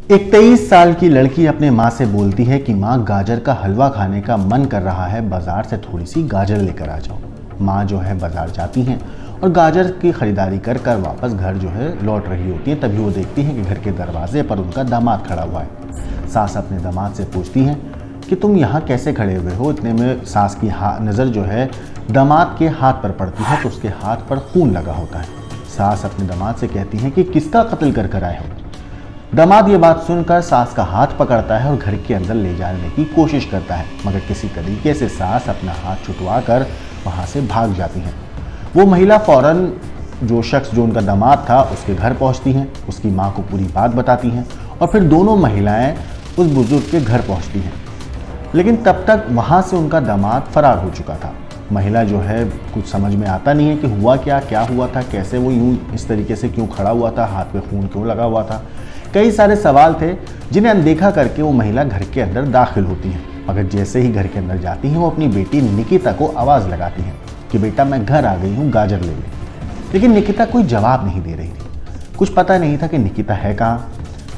एक 23 साल की लड़की अपने माँ से बोलती है कि माँ, गाजर का हलवा खाने का मन कर रहा है, बाजार से थोड़ी सी गाजर लेकर आ जाओ। माँ जो है बाजार जाती हैं और गाजर की खरीदारी कर कर वापस घर जो है लौट रही होती है। तभी वो देखती हैं कि घर के दरवाजे पर उनका दामाद खड़ा हुआ है। सास अपने दामाद से पूछती हैं कि तुम यहाँ कैसे खड़े हुए हो। इतने में सास की नज़र जो है दामाद के हाथ पर पड़ती है तो उसके हाथ पर खून लगा होता है। सास अपने दामाद से कहती हैं कि किसका कत्ल कर कर आए हो। दामाद ये बात सुनकर सास का हाथ पकड़ता है और घर के अंदर ले जाने की कोशिश करता है, मगर किसी तरीके से सास अपना हाथ छुटवा कर वहाँ से भाग जाती हैं। वो महिला फौरन जो शख्स जो उनका दामाद था उसके घर पहुँचती हैं, उसकी माँ को पूरी बात बताती हैं और फिर दोनों महिलाएं उस बुजुर्ग के घर पहुँचती हैं। लेकिन तब तक वहाँ से उनका दामाद फरार हो चुका था। महिला जो है कुछ समझ में आता नहीं है कि हुआ क्या हुआ था, कैसे वो यूं इस तरीके से क्यों खड़ा हुआ था, हाथ पे खून क्यों लगा हुआ था। कई सारे सवाल थे जिन्हें अनदेखा करके वो महिला घर के अंदर दाखिल होती है। मगर जैसे ही घर के अंदर जाती हैं वो अपनी बेटी निकिता को आवाज़ लगाती हैं कि बेटा मैं घर आ गई हूँ, गाजर ले ले। लेकिन निकिता कोई जवाब नहीं दे रही थी। कुछ पता नहीं था कि निकिता है कहाँ।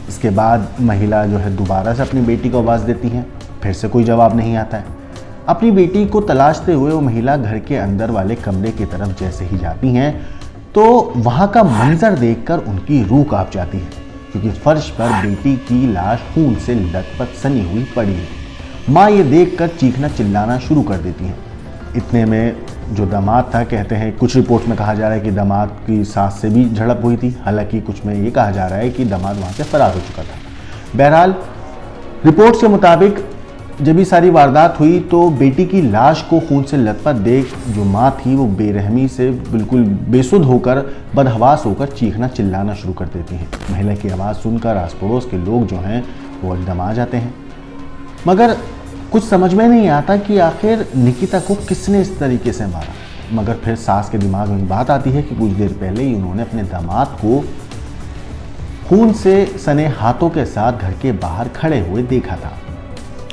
इसके बाद महिला जो है दोबारा से अपनी बेटी को आवाज़ देती हैं, फिर से कोई जवाब नहीं आता है। अपनी बेटी को तलाशते हुए वो महिला घर के अंदर वाले कमरे की तरफ जैसे ही जाती हैं तो वहाँ का मंजर देखकर उनकी रूह कांप जाती है, क्योंकि फर्श पर बेटी की लाश खून से लथपथ सनी हुई पड़ी है। माँ ये देखकर चीखना चिल्लाना शुरू कर देती हैं। इतने में जो दामाद था, कहते हैं कुछ रिपोर्ट में कहा जा रहा है कि दामाद की सास से भी झड़प हुई थी, हालांकि कुछ में ये कहा जा रहा है कि दामाद वहाँ से फरार हो चुका था। बहरहाल रिपोर्ट्स के मुताबिक जब ये सारी वारदात हुई तो बेटी की लाश को खून से लथपथ देख जो माँ थी वो बेरहमी से बिल्कुल बेसुध होकर बदहवास होकर चीखना चिल्लाना शुरू कर देती हैं। महिला की आवाज़ सुनकर आस पड़ोस के लोग जो हैं वो एकदम आ जाते हैं, मगर कुछ समझ में नहीं आता कि आखिर निकिता को किसने इस तरीके से मारा। मगर फिर सास के दिमाग में बात आती है कि कुछ देर पहले ही उन्होंने अपने दामाद को खून से सने हाथों के साथ घर के बाहर खड़े हुए देखा था।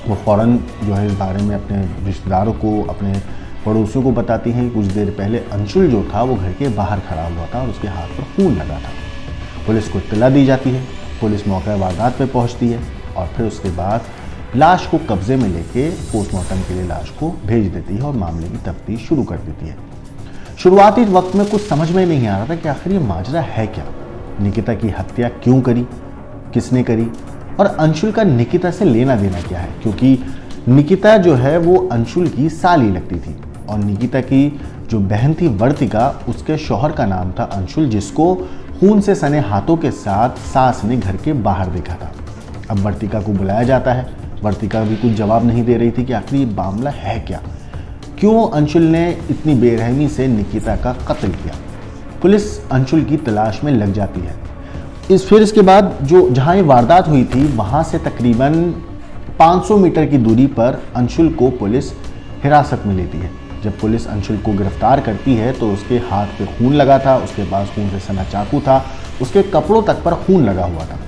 वो फ़ौरन जो है इस बारे में अपने रिश्तेदारों को, अपने पड़ोसियों को बताती हैं कि कुछ देर पहले अंशुल जो था वो घर के बाहर खड़ा हुआ था और उसके हाथ पर खून लगा था। पुलिस को इत्तला दी जाती है। पुलिस मौका वारदात पे पहुंचती है और फिर उसके बाद लाश को कब्जे में लेके पोस्टमार्टम के लिए लाश को भेज देती है और मामले की तफ्तीश शुरू कर देती है। शुरुआती वक्त में कुछ समझ में नहीं आ रहा था कि आखिर ये माजरा है क्या, निकिता की हत्या क्यों करी, किसने करी और अंशुल का निकिता से लेना देना क्या है, क्योंकि निकिता जो है वो अंशुल की साली लगती थी और निकिता की जो बहन थी वर्तिका, उसके शौहर का नाम था अंशुल, जिसको खून से सने हाथों के साथ सास ने घर के बाहर देखा था। अब वर्तिका को बुलाया जाता है। वर्तिका भी कुछ जवाब नहीं दे रही थी कि आखिर ये मामला है क्या, क्यों अंशुल ने इतनी बेरहमी से निकिता का कत्ल किया। पुलिस अंशुल की तलाश में लग जाती है। फिर इसके बाद जो जहाँ ये वारदात हुई थी वहाँ से तकरीबन 500 मीटर की दूरी पर अंशुल को पुलिस हिरासत में लेती है। जब पुलिस अंशुल को गिरफ्तार करती है तो उसके हाथ पे खून लगा था, उसके पास खून से सना चाकू था, उसके कपड़ों तक पर खून लगा हुआ था।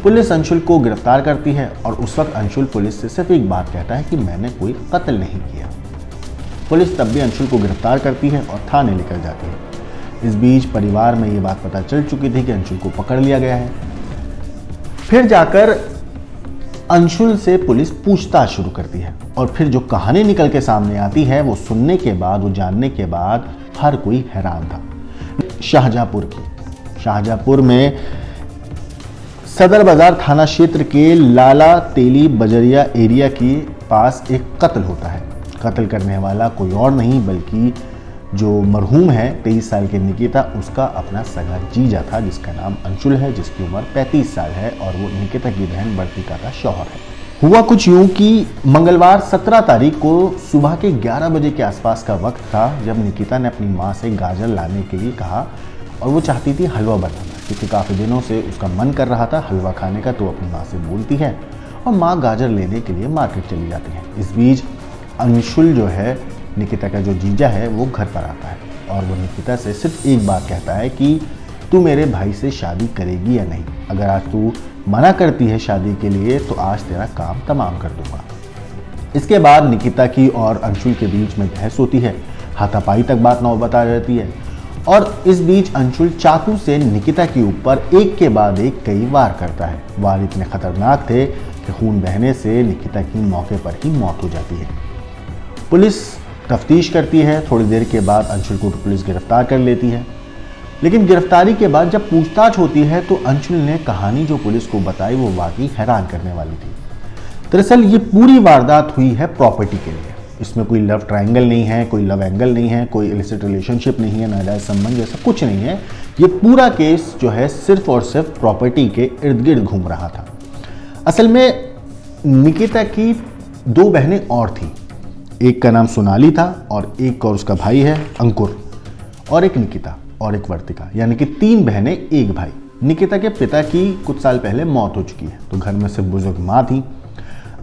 पुलिस अंशुल को गिरफ्तार करती है और उस वक्त अंशुल पुलिस से सिर्फ एक बात कहता है कि मैंने कोई कत्ल नहीं किया। पुलिस तब भी अंशुल को गिरफ्तार करती है और थाने लेकर जाती है। इस बीच परिवार में ये बात पता चल चुकी थी कि अंशुल को पकड़ लिया गया है। फिर जाकर अंशुल से पुलिस पूछताछ शुरू करती है और फिर जो कहानी निकल के सामने आती है वो सुनने के बाद, वो जानने के बाद हर कोई हैरान था। शाहजहांपुर में सदर बाजार थाना क्षेत्र के लाला तेली बजरिया एरिया के पास एक कत्ल होता है। कत्ल करने वाला कोई और नहीं बल्कि जो मरहूम है 23 साल की निकिता, उसका अपना सगा जीजा था जिसका नाम अंशुल है, जिसकी उम्र 35 साल है और वो निकिता की बहन वर्तिका का शौहर है। हुआ कुछ यूं कि मंगलवार 17 तारीख को सुबह के 11 बजे के आसपास का वक्त था जब निकिता ने अपनी माँ से गाजर लाने के लिए कहा और वो चाहती थी हलवा बनाना, क्योंकि काफ़ी दिनों से उसका मन कर रहा था हलवा खाने का। तो अपनी माँ से बोलती है और माँ गाजर लेने के लिए मार्केट चली जाती है। इस बीच अंशुल जो है, निकिता का जो जीजा है, वो घर पर आता है और वो निकिता से सिर्फ एक बात कहता है कि तू मेरे भाई से शादी करेगी या नहीं। अगर आज तू मना करती है शादी के लिए तो आज तेरा काम तमाम कर दूंगा। इसके बाद निकिता की और अंशुल के बीच में बहस होती है, हाथापाई तक बात नौबत आ जाती है और इस बीच अंशुल चाकू से निकिता के ऊपर एक के बाद एक कई वार करता है। वार इतने खतरनाक थे कि खून बहने से निकिता की मौके पर ही मौत हो जाती है। पुलिस तफ्तीश करती है। थोड़ी देर के बाद अंशुल को पुलिस गिरफ्तार कर लेती है, लेकिन गिरफ्तारी के बाद जब पूछताछ होती है तो अंशुल ने कहानी जो पुलिस को बताई वो वाकई हैरान करने वाली थी। दरअसल ये पूरी वारदात हुई है प्रॉपर्टी के लिए। इसमें कोई लव ट्रायंगल नहीं है, कोई लव एंगल नहीं है, कोई इलिसिट रिलेशनशिप नहीं है, नाजायज संबंध जैसा कुछ नहीं है। ये पूरा केस जो है सिर्फ और सिर्फ प्रॉपर्टी के इर्द गिर्द घूम रहा था। असल में निकिता की 2 बहनें और थी। एक का नाम सोनाली था और एक और उसका भाई है अंकुर, और एक निकिता और एक वर्तिका, यानी कि 3 बहनें एक भाई। निकिता के पिता की कुछ साल पहले मौत हो चुकी है, तो घर में सिर्फ बुजुर्ग माँ थी।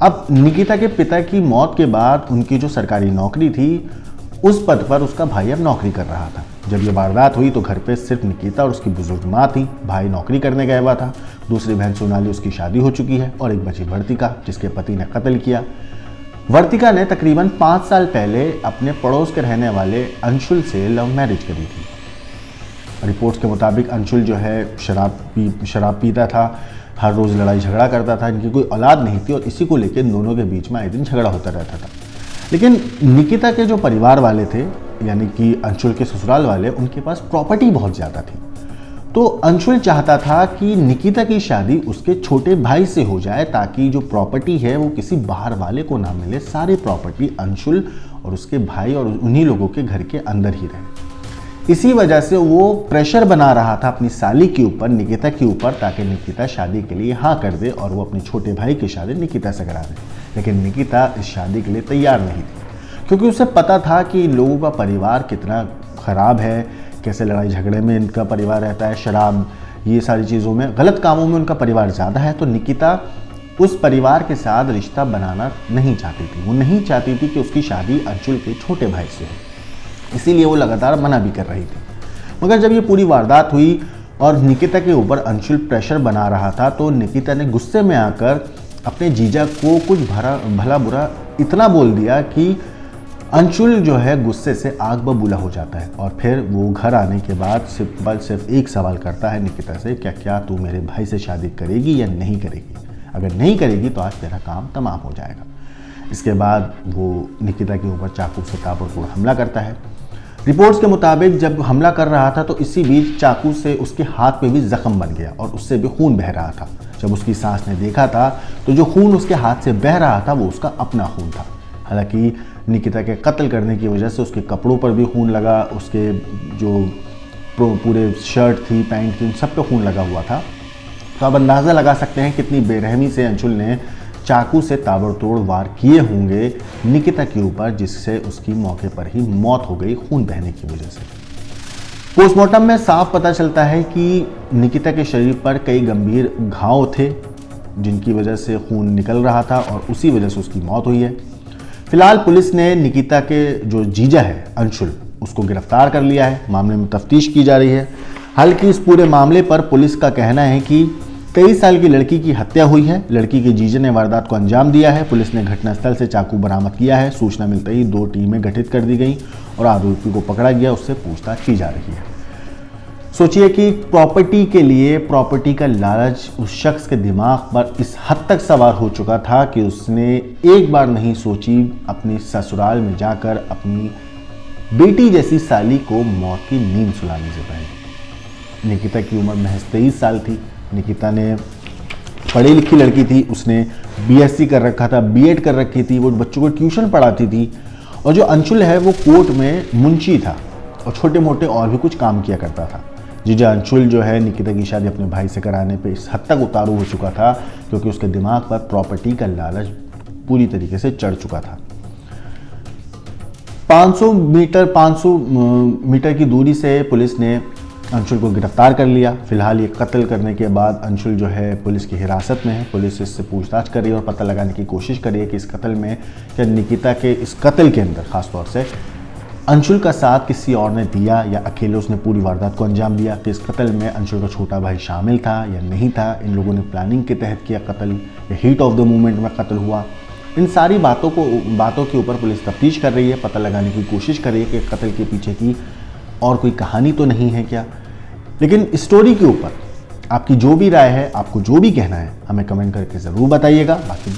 अब निकिता के पिता की मौत के बाद उनकी जो सरकारी नौकरी थी उस पद पर उसका भाई अब नौकरी कर रहा था। जब ये वारदात हुई तो घर पे सिर्फ निकिता और उसकी बुजुर्ग माँ थी। भाई नौकरी करने गया हुआ था। दूसरी बहन सोनाली, उसकी शादी हो चुकी है, और एक बची वर्तिका जिसके पति ने कत्ल किया। वर्तिका ने तकरीबन 5 साल पहले अपने पड़ोस के रहने वाले अंशुल से लव मैरिज करी थी। रिपोर्ट्स के मुताबिक अंशुल जो है शराब पीता था, हर रोज़ लड़ाई झगड़ा करता था। इनकी कोई औलाद नहीं थी और इसी को लेकर दोनों के बीच में आए दिन झगड़ा होता रहता था। लेकिन निकिता के जो परिवार वाले थे, यानी कि अंशुल के ससुराल वाले, उनके पास प्रॉपर्टी बहुत ज़्यादा थी। तो अंशुल चाहता था कि निकिता की शादी उसके छोटे भाई से हो जाए, ताकि जो प्रॉपर्टी है वो किसी बाहर वाले को ना मिले। सारी प्रॉपर्टी अंशुल और उसके भाई और उन्हीं लोगों के घर के अंदर ही रहे। इसी वजह से वो प्रेशर बना रहा था अपनी साली के ऊपर, निकिता के ऊपर, ताकि निकिता शादी के लिए हाँ कर दे और वो अपने छोटे भाई की शादी निकिता से करा दे। लेकिन निकिता इस शादी के लिए तैयार नहीं थी, क्योंकि उसे पता था कि लोगों का परिवार कितना ख़राब है, कैसे लड़ाई झगड़े में इनका परिवार रहता है, शराब, ये सारी चीज़ों में, गलत कामों में उनका परिवार ज़्यादा है। तो निकिता उस परिवार के साथ रिश्ता बनाना नहीं चाहती थी। वो नहीं चाहती थी कि उसकी शादी अंशुल के छोटे भाई से हो, इसीलिए वो लगातार मना भी कर रही थी। मगर जब ये पूरी वारदात हुई और निकिता के ऊपर अंशुल प्रेशर बना रहा था, तो निकिता ने गुस्से में आकर अपने जीजा को कुछ भला बुरा इतना बोल दिया कि अंशुल जो है गुस्से से आग बबूला हो जाता है। और फिर वो घर आने के बाद सिर्फ एक सवाल करता है निकिता से, क्या तू मेरे भाई से शादी करेगी या नहीं करेगी? अगर नहीं करेगी तो आज तेरा काम तमाम हो जाएगा। इसके बाद वो निकिता के ऊपर चाकू से ताबड़तोड़ हमला करता है। रिपोर्ट्स के मुताबिक जब हमला कर रहा था तो इसी बीच चाकू से उसके हाथ पे भी जख्म बन गया और उससे भी खून बह रहा था। जब उसकी सास ने देखा था तो जो खून उसके हाथ से बह रहा था वो उसका अपना खून था। हालांकि निकिता के कत्ल करने की वजह से उसके कपड़ों पर भी खून लगा, उसके जो पूरे शर्ट थी, पैंट थी, उन सब पे खून लगा हुआ था। तो आप अंदाज़ा लगा सकते हैं कितनी बेरहमी से अंशुल ने चाकू से ताबड़तोड़ वार किए होंगे निकिता के ऊपर, जिससे उसकी मौके पर ही मौत हो गई खून बहने की वजह से। पोस्टमार्टम में साफ पता चलता है कि निकिता के शरीर पर कई गंभीर घाव थे, जिनकी वजह से खून निकल रहा था और उसी वजह से उसकी मौत हुई है। फिलहाल पुलिस ने निकिता के जो जीजा है अंशुल, उसको गिरफ्तार कर लिया है। मामले में तफ्तीश की जा रही है। हालांकि इस पूरे मामले पर पुलिस का कहना है कि 23 साल की लड़की की हत्या हुई है। लड़की के जीजे ने वारदात को अंजाम दिया है। पुलिस ने घटनास्थल से चाकू बरामद किया है। सूचना मिलते ही 2 टीमें गठित कर दी गई और आरोपी को पकड़ा गया, उससे पूछताछ की जा रही है। सोचिए कि प्रॉपर्टी के लिए प्रॉपर्टी का लालच उस शख्स के दिमाग पर इस हद तक सवार हो चुका था कि उसने एक बार नहीं सोची अपनी ससुराल में जाकर अपनी बेटी जैसी साली को मौत की नींद सुलाने से पहले। निकिता की उम्र महज 23 साल थी। निकिता ने पढ़ी लिखी लड़की थी, उसने बीएससी कर रखा था, बीएड कर रखी थी, वो बच्चों को ट्यूशन पढ़ाती थी। और जो अंशुल है वो कोर्ट में मुंशी था और छोटे मोटे और भी कुछ काम किया करता था। जीजा अंशुल जो है निकिता की शादी अपने भाई से कराने पे इस हद तक उतारू हो चुका था क्योंकि उसके दिमाग पर प्रॉपर्टी का लालच पूरी तरीके से चढ़ चुका था। 500 मीटर की दूरी से पुलिस ने अंशुल को गिरफ्तार कर लिया। फिलहाल ये कत्ल करने के बाद अंशुल जो है पुलिस की हिरासत में है। पुलिस इससे पूछताछ कर रही है और पता लगाने की कोशिश कर रही है कि इस कत्ल में, क्या निकिता के इस कत्ल के अंदर खासतौर से अंशुल का साथ किसी और ने दिया या अकेले उसने पूरी वारदात को अंजाम दिया, कि इस कत्ल में अंशुल का छोटा भाई शामिल था या नहीं था, इन लोगों ने प्लानिंग के तहत किया कत्ल या हीट ऑफ द मोमेंट में कत्ल हुआ। इन सारी बातों के ऊपर पुलिस तफ्तीश कर रही है, पता लगाने की कोशिश कर रही है कि कत्ल के पीछे की और कोई कहानी तो नहीं है क्या? लेकिन स्टोरी के ऊपर आपकी जो भी राय है, आपको जो भी कहना है, हमें कमेंट करके ज़रूर बताइएगा। बाकी